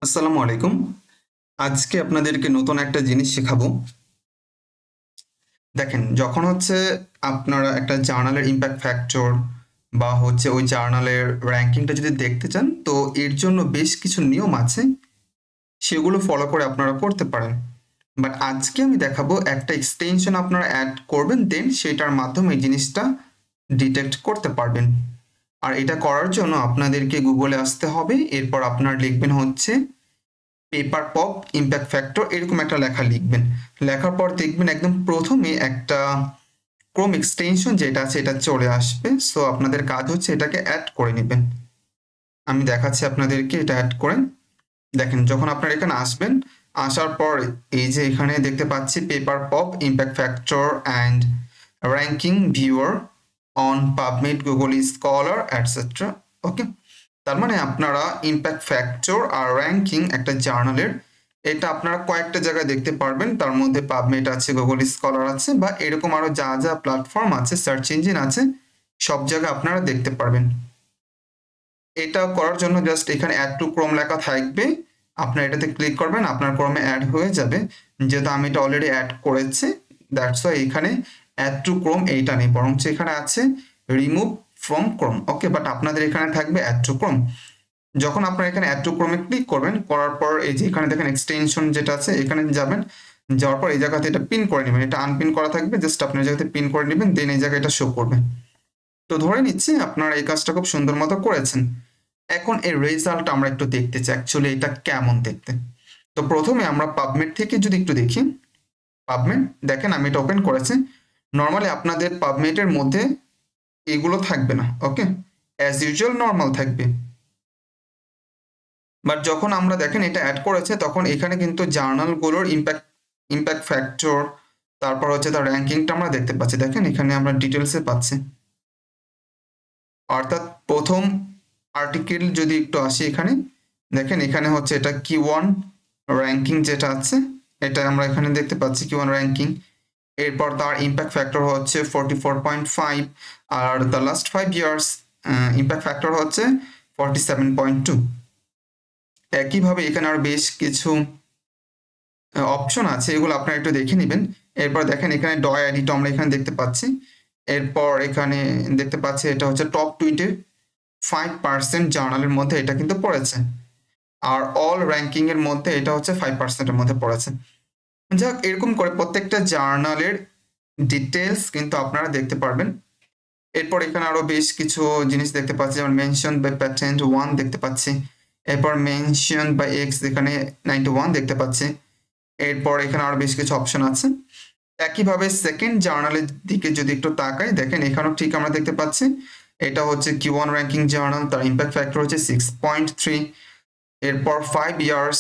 আসসালামু আলাইকুম। আজকে আপনাদেরকে নতুন একটা জিনিস শেখাবো। দেখেন, যখন হচ্ছে আপনারা একটা জার্নালের ইমপ্যাক্ট ফ্যাক্টর বা হচ্ছে ওই জার্নালের র‍্যাংকিংটা যদি দেখতে চান, তো এর জন্য বেশ কিছু নিয়ম আছে। সেগুলো ফলো করে আপনারা করতে পারেন। বাট আজকে আমি দেখাবো একটা এক্সটেনশন আপনারা এড করবেন, দেন সেটার মাধ্যমে এই জিনিসটা ডিটেক্ট করতে পারবেন। আর এটা করার জন্য আপনাদেরকে গুগলে আসতে হবে। এরপর আপনারা লিখবেন হচ্ছে পেপার পপ ইমপ্যাক্ট ফ্যাক্টর, এরকম একটা লেখা লিখবেন। লেখার পর দেখবেন একদম প্রথমে একটা ক্রোম এক্সটেনশন যেটা আছে এটা চলে আসবে। সো আপনাদের কাজ হচ্ছে এটাকে অ্যাড করে নেবেন। আমি দেখাচ্ছি আপনাদেরকে, এটা অ্যাড করেন। দেখেন, যখন আপনারা এখানে আসবেন, আসার পর এই যে এখানে দেখতে পাচ্ছি paper pop impact factor and ranking viewer on PubMed, Google Scholar etcetera. Okay, তার মানে আপনারা ইমপ্যাক্ট ফ্যাক্টর আর র্যাঙ্কিং একটা জার্নালের, এটা আপনারা কয়েকটা জায়গায় দেখতে পারবেন। তার মধ্যে পাবমেড আছে, গুগল স্কলার আছে, বা এরকম আরো যা যা প্ল্যাটফর্ম আছে, সার্চ ইঞ্জিন আছে, সব জায়গায় আপনারা দেখতে পারবেন। এটা করার জন্য জাস্ট এখানে অ্যাড টু ক্রোম লেখা থাকবে, আপনার এটাতে ক্লিক করবেন, আপনার ক্রোমে অ্যাড হয়ে যাবে। যেহেতু আমি এটা অলরেডি অ্যাড করেছি, দ্যাটস ওয়াই এখানে অ্যাড টু ক্রোম এইটা নেই, বরঞ্চ এখানে আছে remove from Chrome. Okay, but আপনাদের এখানে থাকবে অ্যাড টু ক্রোম। যখন আপনারা এখানে অ্যাড টু ক্রোমে ক্লিক করবেন, করার পর এই যে এখানে দেখেন এক্সটেনশন যেটা আছে, এখানে যাবেন। যাওয়ার পর এই জায়গাতে এটা পিন করে নেবেন। এটা আনপিন করা থাকবে, জাস্ট আপনার জায়গাতে পিন করে নেবেন, দেন এই জায়গায় এটা শো করবে। তো ধরে নিচ্ছি আপনারা এই কাজটা খুব সুন্দর মতো করেছেন। এখন এর রেজাল্ট আমরা একটু দেখতে চাই অ্যাকচুয়ালি এটা কেমন দেখতে। তো প্রথমে আমরা পাবমেড থেকে যদি একটু দেখি, পাবমেড দেখেন আমি এটা ওপেন করেছি। নর্মালি আপনাদের পাবমেডের মধ্যে এগুলো থাকবে না, ওকে, অ্যাজ ইউজুয়াল নর্মাল থাকবে। বাট যখন আমরা দেখেন এটা অ্যাড করেছে, তখন এখানে কিন্তু জার্নালগুলোর ইমপ্যাক্ট ফ্যাক্টর, তারপর হচ্ছে তার র্যাঙ্কিংটা আমরা দেখতে পাচ্ছি। দেখেন এখানে আমরা ডিটেলসে পাচ্ছি। অর্থাৎ প্রথম আর্টিকেল যদি একটু আসি এখানে, দেখেন এখানে হচ্ছে এটা Q1 র্যাঙ্কিং যেটা আছে, এটা আমরা এখানে দেখতে পাচ্ছি Q1 র্যাঙ্কিং। এরপর তার ইমপ্যাক্ট ফ্যাক্টর হচ্ছে 44.5, are the last 5 years impact factor হচ্ছে 47.2। একইভাবে এখানে আর বেশ কিছু অপশন আছে, এগুলো আপনারা একটু দেখে নেবেন। এরপর দেখেন এখানে ডয় আইডিটা আমরা এখানে দেখতে পাচ্ছি। এরপর এখানে দেখতে পাচ্ছি এটা হচ্ছে টপ 25% জার্নালের মধ্যে এটা কিন্তু পড়েছে, আর অল র্যাঙ্কিং এর মধ্যে এটা হচ্ছে 5% এর মধ্যে পড়েছে। যাক, এরকম করে প্রত্যেকটা জার্নালের ডিটেলস কিন্তু আপনারা দেখতে পারবেন। এরপর এখানে আরো বেশ কিছু জিনিস দেখতে পাচ্ছি, যেমন মেনশন বাই প্যাটেন্ট 1 দেখতে পাচ্ছি। এরপর মেনশন বাই এক্স এখানে 91 দেখতে পাচ্ছি। এরপর এখানে আরো বেশ কিছু অপশন আছে। একইভাবে সেকেন্ড জার্নালের দিকে যদি একটু তাকাই, দেখেন এখানেও ঠিক আমরা দেখতে পাচ্ছি এটা হচ্ছে Q1 র্যাঙ্কিং জার্নাল, তার ইমপ্যাক্ট ফ্যাক্টর হচ্ছে 6.3। এরপর 5 ইয়ার্স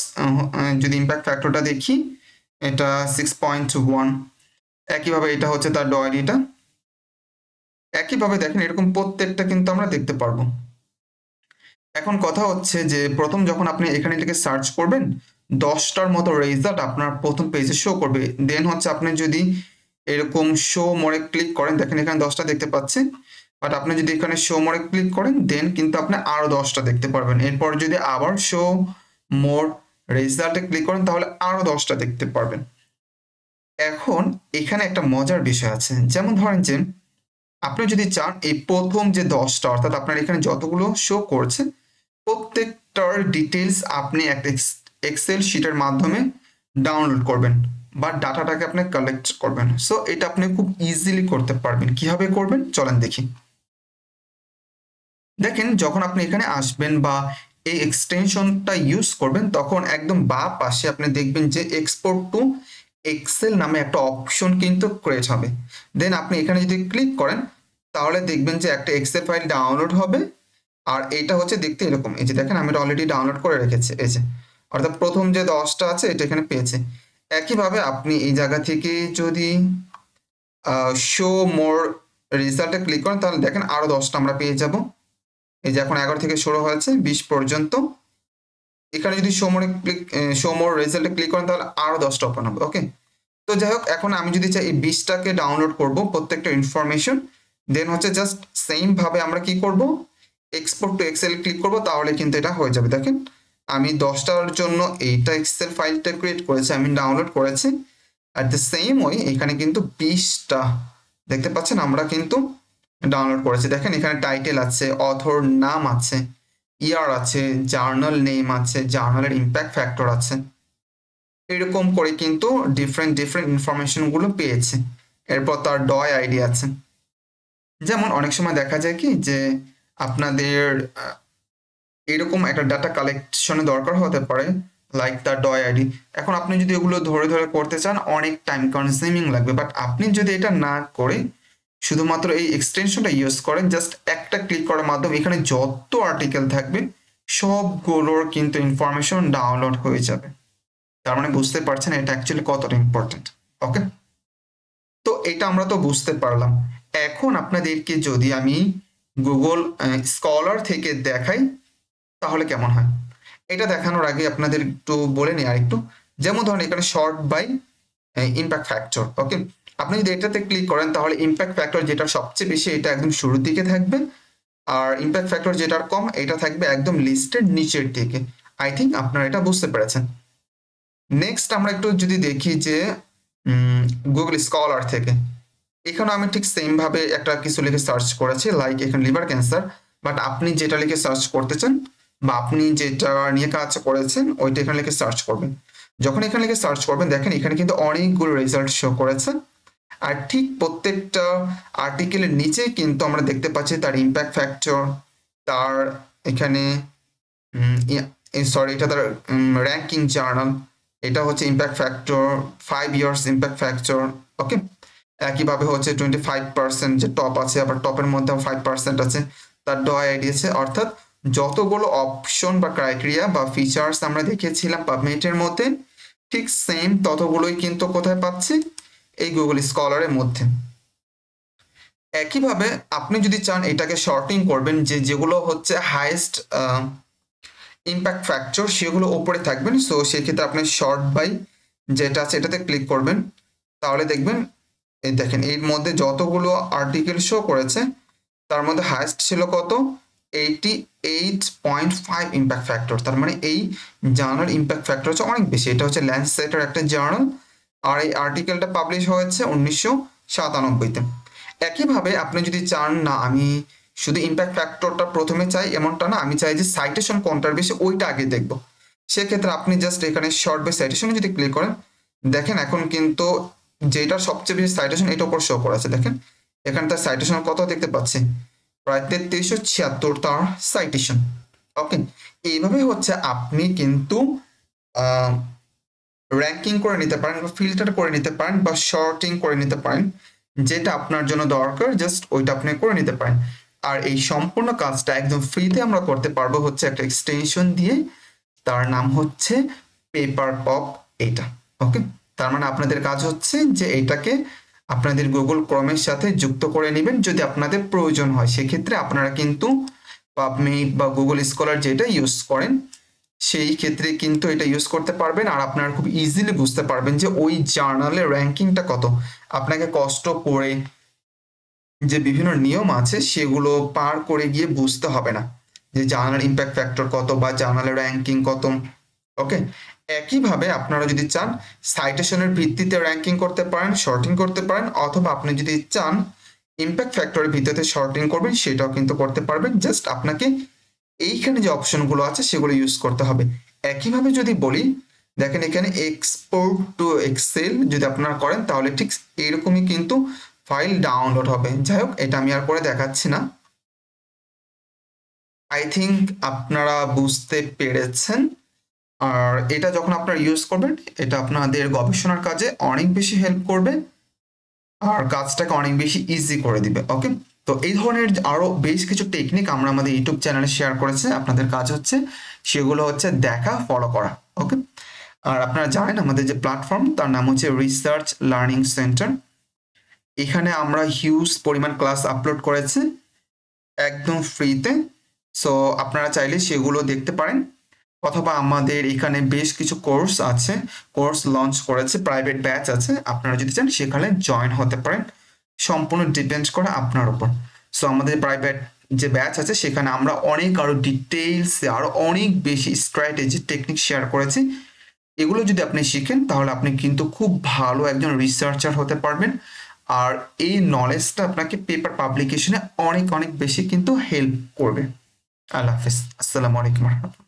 যদি ইমপ্যাক্ট ফ্যাক্টরটা দেখি, এটা 6.1। একইভাবে এটা হচ্ছে তার ডয়েলিটা। একইভাবে দেখেন এরকম প্রত্যেকটা কিন্তু আমরা দেখতে পারবো। এখন কথা হচ্ছে যে প্রথম যখন আপনি এখানে লিখে সার্চ করবেন, 10টার মতো রেজাল্ট আপনার প্রথম পেজে শো করবে। দেন হচ্ছে আপনি যদি এরকম শো মোরে ক্লিক করেন, দেখেন এখানে 10টা দেখতে পাচ্ছি। বাট আপনি যদি এখানে শো মোরে ক্লিক করেন, দেন কিন্তু আপনি আরো 10টা দেখতে পারবেন। এরপর যদি আবার শো মোর রেজাল্টে ক্লিক করেন, তাহলে আরো 10টা দেখতে পারবেন। এখন এখানে একটা মজার বিষয় আছে, যেমন ধরেন যে আপনি যদি চান এই প্রথম যে 10টা, অর্থাৎ আপনার এখানে যতগুলো শো করছে, প্রত্যেকটার ডিটেলস আপনি একটা এক্সেল শিটের মাধ্যমে ডাউনলোড করবেন বা ডাটাটাকে আপনি কালেক্ট করবেন। সো এটা আপনি খুব ইজিলি করতে পারবেন। কিভাবে করবেন চলেন দেখি। দেখেন যখন আপনি এখানে আসবেন বা এই এক্সটেনশনটা ইউজ করবেন, তখন একদম বাঁ পাশে আপনি দেখবেন যে এক্সপোর্ট টু এক্সেল নামে একটা অপশন কিন্তু ক্রিয়েট হবে। দেন আপনি এখানে যদি ক্লিক করেন, তাহলে দেখবেন যে একটা এক্সেল ফাইল ডাউনলোড হবে। আর এটা হচ্ছে দেখতে এরকম, এই যে দেখেন আমি এটা অলরেডি ডাউনলোড করে রেখেছি, এই যে অর্থাৎ প্রথম যে 10টা আছে এটা এখানে পেয়েছে। একইভাবে আপনি এই জায়গা থেকে যদি শো মোর রেজাল্টে ক্লিক করেন, তাহলে দেখেন আরো 10টা আমরা পেয়ে যাব। এই যে এখন 11 থেকে শুরু হয়েছে 20 পর্যন্ত। এখানে যদি শো মোর রেজাল্টে ক্লিক করেন, তাহলে আরো 10টা ওপেন হবে। ওকে, তো যাই হোক, এখন আমি যদি চাই এই 20টাকে ডাউনলোড করব প্রত্যেকটা ইনফরমেশন, দেন হচ্ছে জাস্ট সেম ভাবে আমরা কি করব, এক্সপোর্ট টু এক্সেল ক্লিক করব, তাহলে কিন্তু এটা হয়ে যাবে। দেখেন আমি 10টার জন্য এইটা এক্সেল ফাইলটা ক্রিয়েট করেছি, আমি ডাউনলোড করেছি। অ্যাট দ্য সেম ওয়ে এখানে কিন্তু 20টা দেখতে পাচ্ছেন আমরা কিন্তু ডাউনলোড করেছি। দেখেন এখানে টাইটেল আছে, অথর নাম আছে, ইয়ার আছে, জার্নাল নেম আছে, জার্নালের ইম্প্যাক্ট ফ্যাক্টর আছে। এরকম করে কিন্তু ডিফারেন্ট ইনফরমেশনগুলো পেয়েছে। এরপর তার ডয় আইডি আছে। যেমন অনেক সময় দেখা যায় কি যে আপনাদের এরকম একটা ডাটা কালেকশনে দরকার হতে পারে, লাইক তার ডয় আইডি। এখন আপনি যদি এগুলো ধরে করতে চান অনেক টাইম কনজিউমিং লাগবে, বাট আপনি যদি এটা না করে শুধুমাত্র এই এক্সটেনশনটা ইউজ করেন, জাস্ট একটা ক্লিক করার মাধ্যমে এখানে যত আর্টিকেল থাকবে সবগুলোর কিন্তু ইনফরমেশন ডাউনলোড হয়ে যাবে। তার মানে বুঝতে পারছেন এটা অ্যাকচুয়ালি কতটা ইম্পর্টেন্ট। ওকে, তো এটা আমরা তো বুঝতে পারলাম। এখন আপনাদেরকে যদি আমি গুগল স্কলার থেকে দেখাই তাহলে কেমন হয়? এটা দেখানোর আগে আপনাদের একটু বলে নিই আর একটু। যেমন ধরেন এখানে শর্ট বাই ইম্প্যাক্ট ফ্যাক্টর। ওকে, আপনি যদি এটাতে ক্লিক করেন তাহলে ইম্প্যাক্ট ফ্যাক্টর যেটা সবচেয়ে বেশি এটা একদম শুরুর দিকে থাকবে, আর ইম্প্যাক্ট ফ্যাক্টর যেটার কম এটা থাকবে একদম লিস্টের নিচের দিকে। আই থিঙ্ক আপনারা এটা বুঝতে পেরেছেন। নেক্সট আমরা একটু যদি দেখি যে গুগল স্কলার থেকে, এখানে আমি ঠিক সেম ভাবে একটা কিছু লিখে সার্চ করেছি, লাইক এখানে লিভার ক্যান্সার, বাট আপনি যেটা লিখে সার্চ করতে চান বা আপনি যেটা নিয়ে কাজ করেছেন ওইটা এখানে লিখে সার্চ করবেন। যখন এখানে লিখে সার্চ করবেন দেখেন এখানে কিন্তু অনেকগুলো রেজাল্ট শো করেছে, আর ঠিক প্রত্যেকটা আর্টিকেলের নিচে কিন্তু আমরা দেখতে পাচ্ছি তার ইম্প্যাক্ট ফ্যাক্টর, তার এখানে সরি এটা তার র্যাঙ্কিং জার্নাল, এটা হচ্ছে impact factor 5 years impact factor. Okay, একইভাবে হচ্ছে 25% যে টপ আছে, আবার টপের মধ্যে 5% আছে, তার ডয় আইডি আছে। অর্থাৎ যতগুলো অপশন বা ক্রাইটেরিয়া বা ফিচার্স আমরা দেখেছিলাম পাবমেটের মধ্যে ঠিক সেম ততগুলোই কিন্তু কোথায় পাচ্ছি? এই গুগল স্কলারের মধ্যে। একইভাবে আপনি যদি চান এটাকে শর্টিং করবেন, যে যেগুলো হচ্ছে হাইয়েস্ট ইম্প্যাক্ট ফ্যাক্টর সেগুলো ওপরে থাকবেন, সো সেক্ষেত্রে আপনি শর্ট বাই যেটা আছে এটাতে ক্লিক করবেন, তাহলে দেখবেন এই দেখেন এর মধ্যে যতগুলো আর্টিকেল শো করেছে তার মধ্যে হাইয়েস্ট ছিল কত? 88.5 ইম্প্যাক্ট ফ্যাক্টর। তার মানে এই জার্নাল ইম্প্যাক্ট ফ্যাক্টর হচ্ছে অনেক বেশি। এটা হচ্ছে ল্যান্ডসেটের একটা জার্নাল, আর এই আর্টিকেলটা পাবলিশ হয়েছে 1997-তে। একইভাবে আপনি যদি চান না আমি শুধু ইম্প্যাক্ট ফ্যাক্টরটা প্রথমে চাই এমনটা না, আমি চাই যে সাইটেশন কোনটার বেশি ওইটা আগে দেখব, সেক্ষেত্রে আপনি জাস্ট এখানে শর্ট বাই সাইটেশনে যদি ক্লিক করেন দেখেন এখন কিন্তু যেটার সবচেয়ে বেশি সাইটেশন এটা উপর শো করেছে। দেখেন এখানে তার সাইটেশন কত দেখতে পাচ্ছি, প্রায় 3376 তার সাইটেশন। ওকে, এইভাবে হচ্ছে আপনি কিন্তু র্যাঙ্কিং করে নিতে পারেন বা ফিল্টার করে নিতে পারেন বা শর্টিং করে নিতে পারেন, যেটা আপনার জন্য দরকার জাস্ট ওইটা আপনি করে নিতে পারেন। আর এই সম্পূর্ণ কাজটা একদম ফ্রিতে আমরা করতে পারবো হচ্ছে একটা এক্সটেনশন দিয়ে, তার নাম হচ্ছে পেপারপপ এটা। ওকে, তার মানে আপনাদের কাজ হচ্ছে যে এটাকে আপনাদের গুগল ক্রোমের সাথে যুক্ত করে নেবেন যদি আপনাদের প্রয়োজন হয়। সেক্ষেত্রে আপনারা কিন্তু পাবমেড বা গুগল স্কলার যেটা ইউজ করেন সেই ক্ষেত্রে কিন্তু এটা ইউজ করতে পারবেন, আর আপনারা খুব ইজিলি বুঝতে পারবেন যে ওই জার্নালের র্যাঙ্কিংটা কত। আপনাকে কষ্ট করে যে বিভিন্ন নিয়ম আছে সেগুলো পার করে গিয়ে বুঝতে হবে না যে জার্নাল ইম্প্যাক্ট ফ্যাক্টর কত বা জার্নালের র্যাঙ্কিং কত। ওকে, একইভাবে আপনারা যদি চান সাইটেশনের ভিত্তিতে র্যাঙ্কিং করতে পারেন, শর্টিং করতে পারেন, অথবা আপনি যদি চান ইম্প্যাক্ট ফ্যাক্টরের ভিত্তিতে শর্টিং করবেন সেটাও কিন্তু করতে পারবেন। জাস্ট আপনাকে এইখানে যে অপশনগুলো আছে সেগুলো ইউজ করতে হবে। একইভাবে যদি বলি দেখেন এখানে এক্সপোর্ট টু এক্সেল যদি আপনারা করেন তাহলে ঠিক এরকমই কিন্তু ফাইল ডাউনলোড হবে। যাই হোক, এটা আমি আর করে দেখাচ্ছি না। আই থিঙ্ক আপনারা বুঝতে পেরেছেন। আর এটা যখন আপনারা ইউজ করবেন এটা আপনাদের গবেষণার কাজে অনেক বেশি হেল্প করবে আর কাজটাকে অনেক বেশি ইজি করে দিবে। ওকে, তো এই ধরনের আরো বেশ কিছু টেকনিক আমরা আমাদের ইউটিউব চ্যানেলে শেয়ার করেছি, আপনাদের কাজ হচ্ছে সেগুলো হচ্ছে দেখা, ফলো করা। ওকে, আর আপনারা জানেন আমাদের যে প্ল্যাটফর্ম তার নাম হচ্ছে রিসার্চ লার্নিং সেন্টার। এখানে আমরা হিউজ পরিমাণ ক্লাস আপলোড করেছি একদম ফ্রিতে, সো আপনারা চাইলে সেগুলো দেখতে পারেন, অথবা আমাদের এখানে বেশ কিছু কোর্স আছে, কোর্স লঞ্চ করেছে, প্রাইভেট ব্যাচ আছে, আপনারা যদি চান সেখানে জয়েন হতে পারেন, সম্পূর্ণ ডিপেন্ড করে আপনার উপর। সো আমাদের প্রাইভেট যে ব্যাচ আছে সেখানে আমরা অনেক আরো ডিটেইলসে আরো অনেক বেশি স্ট্র্যাটেজি টেকনিক শেয়ার করেছি। এগুলো যদি আপনি শিখেন তাহলে আপনি কিন্তু খুব ভালো একজন রিসার্চার হতে পারবেন। আর এই নলেজটা আপনাকে পেপার পাবলিকেশনে অনেক অনেক বেশি কিন্তু হেল্প করবে। আল্লাহ হাফিজ। আসসালামু আলাইকুম রহমতুল্লাহ।